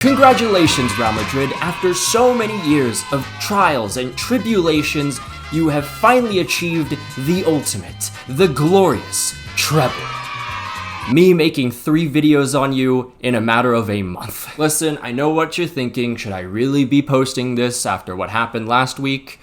Congratulations, Real Madrid. After so many years of trials and tribulations, you have finally achieved the ultimate, the glorious treble. Me making 3 videos on you in a matter of a month. Listen, I know what you're thinking. Should I really be posting this after what happened last week?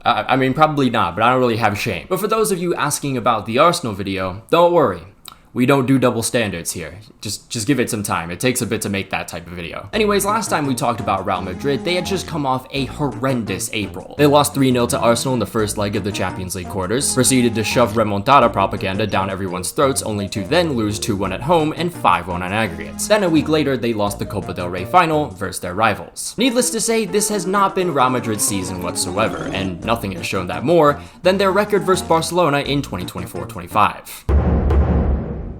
I mean, probably not, but I don't really have shame. But for those of you asking about the Arsenal video, don't worry. We don't do double standards here. Just give it some time. It takes a bit to make that type of video. Anyways, last time we talked about Real Madrid, they had just come off a horrendous April. They lost 3-0 to Arsenal in the first leg of the Champions League quarters, proceeded to shove remontada propaganda down everyone's throats, only to then lose 2-1 at home and 5-1 on aggregates. Then a week later, they lost the Copa del Rey final versus their rivals. Needless to say, this has not been Real Madrid's season whatsoever, and nothing has shown that more than their record versus Barcelona in 2024-25.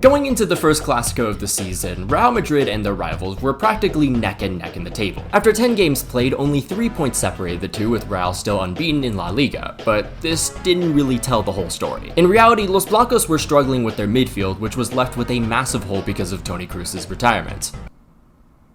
Going into the first Clásico of the season, Real Madrid and their rivals were practically neck and neck in the table. After 10 games played, only 3 points separated the two, with Real still unbeaten in La Liga, but this didn't really tell the whole story. In reality, Los Blancos were struggling with their midfield, which was left with a massive hole because of Toni Kroos's retirement.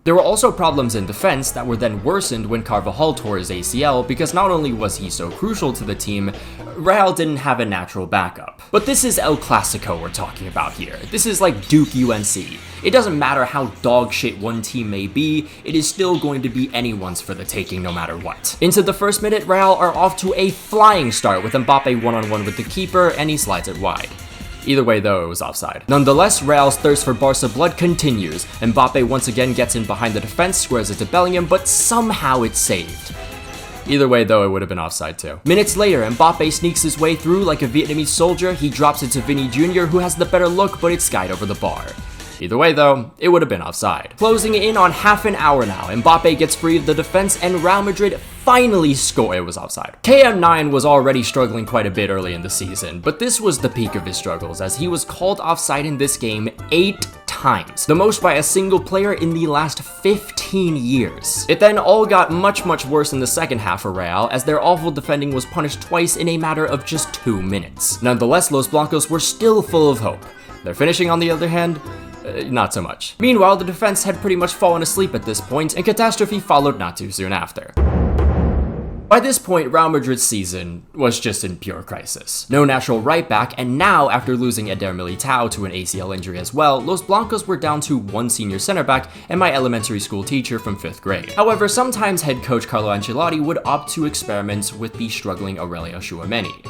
There were also problems in defense that were then worsened when Carvajal tore his ACL, because not only was he so crucial to the team, Real didn't have a natural backup. But this is El Clásico we're talking about here. This is like Duke UNC. It doesn't matter how dog shit one team may be, it is still going to be anyone's for the taking no matter what. Into the first minute, Real are off to a flying start with Mbappe one-on-one with the keeper, and he slides it wide. Either way though, it was offside. Nonetheless, Real's thirst for Barca blood continues. Mbappe once again gets in behind the defense, squares it to Bellingham, but somehow it's saved. Either way though, it would have been offside too. Minutes later, Mbappe sneaks his way through like a Vietnamese soldier. He drops it to Vinny Jr., who has the better look, but it's skied over the bar. Either way though, it would have been offside. Closing in on half an hour now, Mbappe gets free of the defense and Real Madrid finally score. It was offside. KM9 was already struggling quite a bit early in the season, but this was the peak of his struggles as he was called offside in this game 8 times, the most by a single player in the last 15 years. It then all got much worse in the second half for Real, as their awful defending was punished twice in a matter of just 2 minutes. Nonetheless, Los Blancos were still full of hope. Their finishing, on the other hand, not so much. Meanwhile, the defense had pretty much fallen asleep at this point, and catastrophe followed not too soon after. By this point, Real Madrid's season was just in pure crisis. No natural right back, and now, after losing Eder Militao to an ACL injury as well, Los Blancos were down to 1 senior center back and my elementary school teacher from 5th grade. However, sometimes head coach Carlo Ancelotti would opt to experiment with the struggling Aurelio Tchouameni,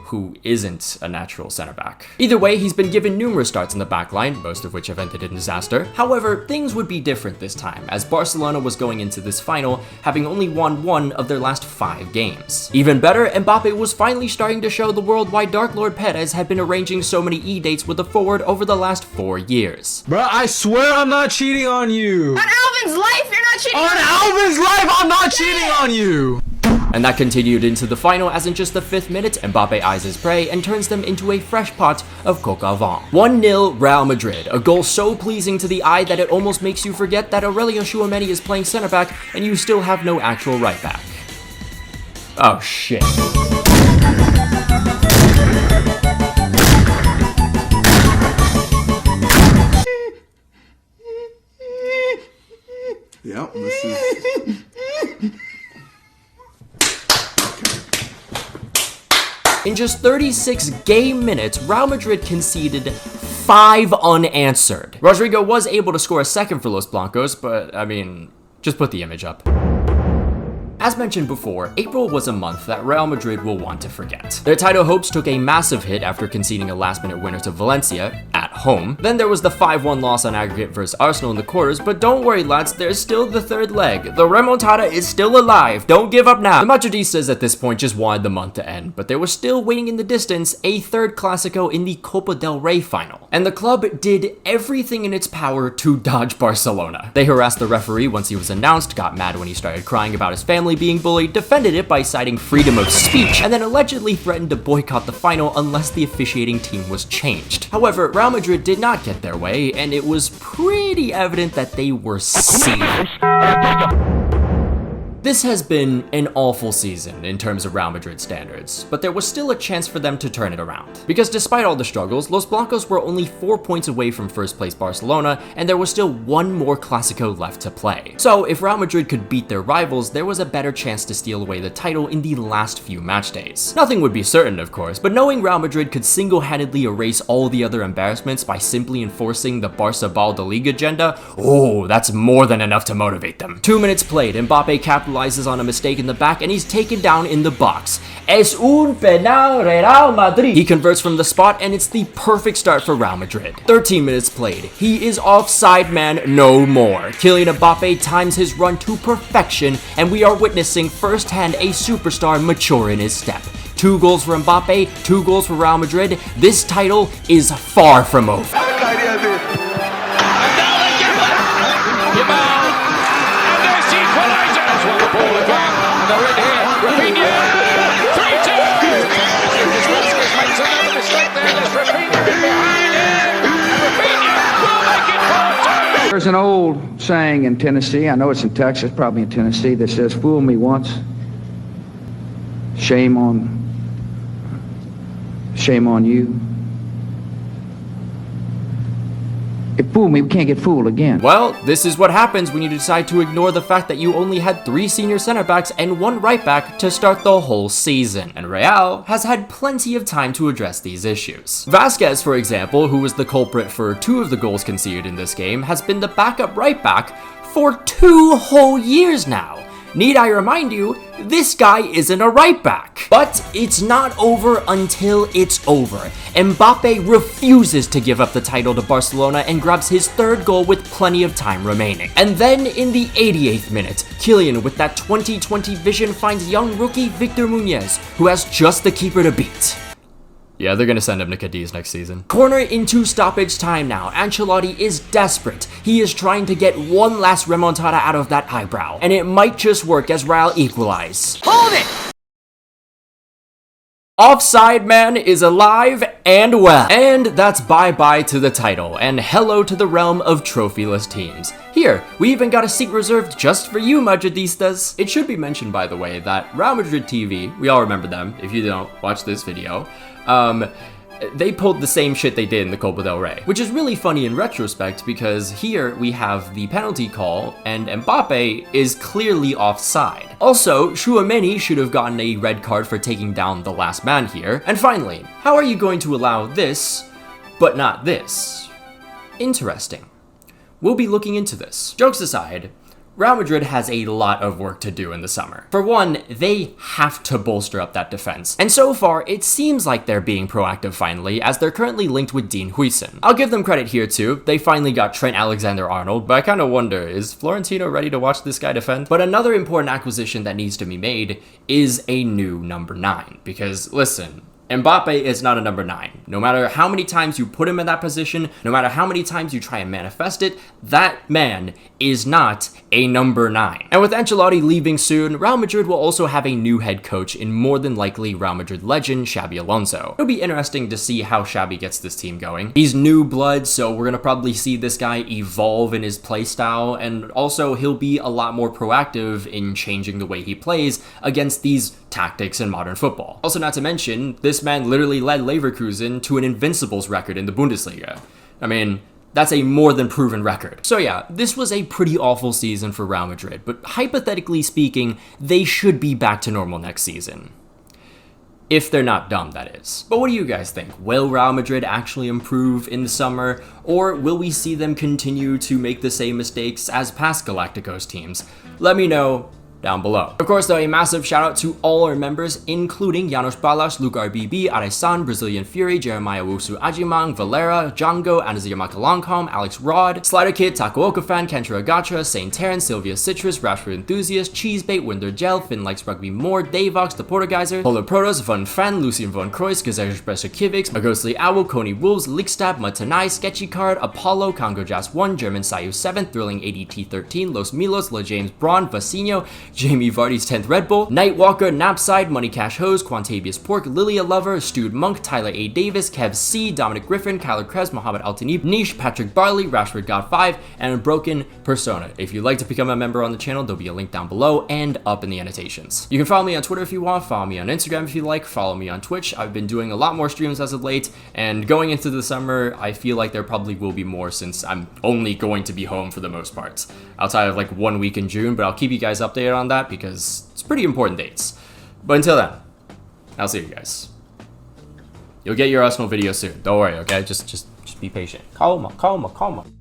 who isn't a natural center back. Either way, he's been given numerous starts in the backline, most of which have ended in disaster. However, things would be different this time, as Barcelona was going into this final having only won 1 of their last 5 games. Even better, Mbappe was finally starting to show the world why Dark Lord Perez had been arranging so many E-dates with the forward over the last 4 years. Bruh, I swear I'm not cheating on you. On Alvin's life, you're not cheating on Alvin's life, I'm not cheating on you. And that continued into the final, as in just the 5th minute, Mbappe eyes his prey and turns them into a fresh pot of coq au vin. 1-0 Real Madrid, a goal so pleasing to the eye that it almost makes you forget that Aurelio Tchouameni is playing center back and you still have no actual right back. Oh shit. Yep, this is... In just 36 game minutes, Real Madrid conceded 5 unanswered. Rodrigo was able to score a second for Los Blancos, but I mean, just put the image up. As mentioned before, April was a month that Real Madrid will want to forget. Their title hopes took a massive hit after conceding a last-minute winner to Valencia at home. Then there was the 5-1 loss on aggregate versus Arsenal in the quarters, but don't worry lads, there's still the 3rd leg. The remontada is still alive, don't give up now. The Madridistas at this point just wanted the month to end, but there was still waiting in the distance a 3rd Clásico in the Copa del Rey final. And the club did everything in its power to dodge Barcelona. They harassed the referee once he was announced, got mad when he started crying about his family being bullied, defended it by citing freedom of speech, and then allegedly threatened to boycott the final unless the officiating team was changed. However, Real Madrid did not get their way, and it was pretty evident that they were sealed. This has been an awful season in terms of Real Madrid standards, but there was still a chance for them to turn it around. Because despite all the struggles, Los Blancos were only 4 points away from first place Barcelona, and there was still one more Clásico left to play. So if Real Madrid could beat their rivals, there was a better chance to steal away the title in the last few match days. Nothing would be certain, of course, but knowing Real Madrid could single-handedly erase all the other embarrassments by simply enforcing the Barça Ball de Liga agenda, oh, that's more than enough to motivate them. 2 minutes played, Mbappe capitalizes on a mistake in the back and he's taken down in the box. Es un penal Real Madrid. He converts from the spot and it's the perfect start for Real Madrid. 13 minutes played. He is offside man no more. Kylian Mbappe times his run to perfection and we are witnessing firsthand a superstar mature in his step. 2 goals for Mbappe, 2 goals for Real Madrid. This title is far from over. There's an old saying in Tennessee, I know it's in Texas, probably in Tennessee, that says, fool me once, shame on you. If fool me, we can't get fooled again. Well, this is what happens when you decide to ignore the fact that you only had 3 senior center backs and 1 right back to start the whole season. And Real has had plenty of time to address these issues. Vasquez, for example, who was the culprit for 2 of the goals conceded in this game, has been the backup right back for 2 whole years now. Need I remind you, this guy isn't a right back. But it's not over until it's over. Mbappe refuses to give up the title to Barcelona and grabs his 3rd goal with plenty of time remaining. And then in the 88th minute, Kylian with that 2020 vision finds young rookie Victor Muñoz, who has just the keeper to beat. Yeah, they're gonna send him to Cadiz next season. Corner into stoppage time now. Ancelotti is desperate. He is trying to get one last remontada out of that eyebrow. And it might just work as Real equalize. Hold it! Offside man is alive and well. And that's bye-bye to the title, and hello to the realm of trophyless teams. Here, we even got a seat reserved just for you, Madridistas. It should be mentioned, by the way, that Real Madrid TV, we all remember them, if you don't, watch this video, they pulled the same shit they did in the Copa del Rey, which is really funny in retrospect because here we have the penalty call and Mbappe is clearly offside. Also, Tchouaméni should have gotten a red card for taking down the last man here. And finally, how are you going to allow this, but not this? Interesting. We'll be looking into this. Jokes aside, Real Madrid has a lot of work to do in the summer. For one, they have to bolster up that defense. And so far, it seems like they're being proactive finally, as they're currently linked with Dean Huijsen. I'll give them credit here too. They finally got Trent Alexander-Arnold, but I kind of wonder, is Florentino ready to watch this guy defend? But another important acquisition that needs to be made is a new number 9. Because listen, Mbappe is not a number 9. No matter how many times you put him in that position, no matter how many times you try and manifest it, that man is not a number 9. And with Ancelotti leaving soon, Real Madrid will also have a new head coach in more than likely Real Madrid legend Xabi Alonso. It'll be interesting to see how Xabi gets this team going. He's new blood, so we're gonna probably see this guy evolve in his play style, and also he'll be a lot more proactive in changing the way he plays against these tactics in modern football. Also, not to mention, this man literally led Leverkusen to an invincibles record in the Bundesliga. I mean, that's a more than proven record. So yeah, this was a pretty awful season for Real Madrid, but hypothetically speaking, they should be back to normal next season. If they're not dumb, that is. But what do you guys think? Will Real Madrid actually improve in the summer, or will we see them continue to make the same mistakes as past Galacticos teams? Let me know down below. Of course, though, a massive shout out to all our members, including Janos Balas, Luke RBB, Aresan, Brazilian Fury, Jeremiah Wusu Ajimang, Valera, Django, Anazir Makalongcom, Alex Rod, Slider Kid, Takuoka Fan, Kentra Agatra, Saint Terran, Sylvia Citrus, Rashford Enthusiast, Cheesebait, Winder Gel, Finn Likes Rugby More, Davox, The Portergeyser, Polar Protos, Von Fan, Lucien Von Kreuz, Gezesh Beshakivics, A Ghostly Owl, Coney Wolves, Lickstab, Matanai, Sketchy Card, Apollo, Congo Jazz 1, German Sayu 7, Thrilling ADT 13, Los Milos, La James Braun, Vasinho, Jamie Vardy's 10th Red Bull, Nightwalker, Napside, Money Cash Hose, Quantavious Pork, Lilia Lover, Stewed Monk, Tyler A. Davis, Kev C, Dominic Griffin, Kyler Krez, Mohammed Altanib, Niche, Patrick Barley, Rashford God 5, and Broken Persona. If you'd like to become a member on the channel, there'll be a link down below and up in the annotations. You can follow me on Twitter if you want, follow me on Instagram if you like, follow me on Twitch. I've been doing a lot more streams as of late, and going into the summer, I feel like there probably will be more since I'm only going to be home for the most part, outside of like 1 week in June, but I'll keep you guys updated on that because it's pretty important dates. But until then, I'll see you guys. You'll get your Arsenal video soon. Don't worry, okay? Just be patient. Calma.